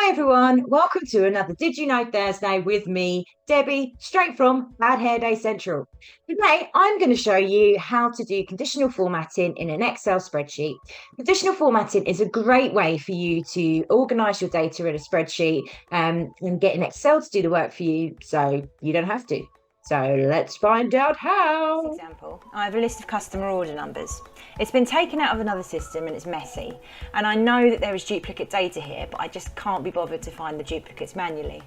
Hi everyone, welcome to another Did You Know Thursday with me, Debbie, straight from Bad Hair Day Central. Today, I'm going to show you how to do conditional formatting in an Excel spreadsheet. Conditional formatting is a great way for you to organise your data in a spreadsheet and get an Excel to do the work for you so you don't have to. So let's find out how. For example, I have a list of customer order numbers. It's been taken out of another system and it's messy. And I know that there is duplicate data here, but I just can't be bothered to find the duplicates manually.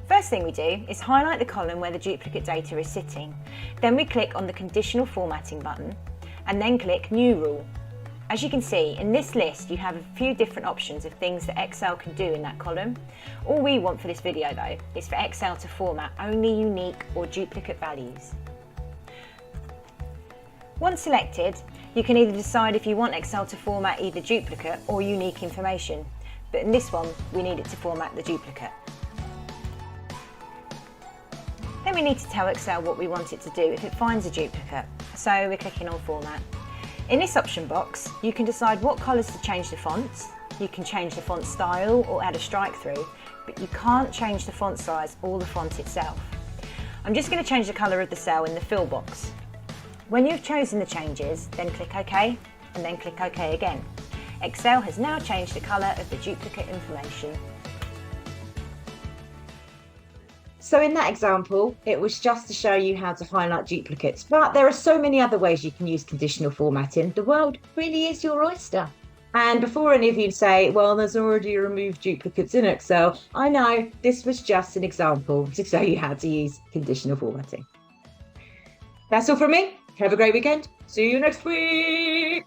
First thing we do is highlight the column where the duplicate data is sitting. Then we click on the Conditional Formatting button and then click New Rule. As you can see, in this list you have a few different options of things that Excel can do in that column. All we want for this video though is for Excel to format only unique or duplicate values. Once selected, you can either decide if you want Excel to format either duplicate or unique information, but in this one we need it to format the duplicate. Then we need to tell Excel what we want it to do if it finds a duplicate, so we're clicking on Format. In this option box, you can decide what colours to change the fonts, you can change the font style or add a strike through, but you can't change the font size or the font itself. I'm just going to change the colour of the cell in the fill box. When you've chosen the changes, then click OK and then click OK again. Excel has now changed the colour of the duplicate information. So in that example, it was just to show you how to highlight duplicates, but there are so many other ways you can use conditional formatting. The world really is your oyster. And before any of you say, well, there's already removed duplicates in Excel, I know this was just an example to show you how to use conditional formatting. That's all from me. Have a great weekend. See you next week.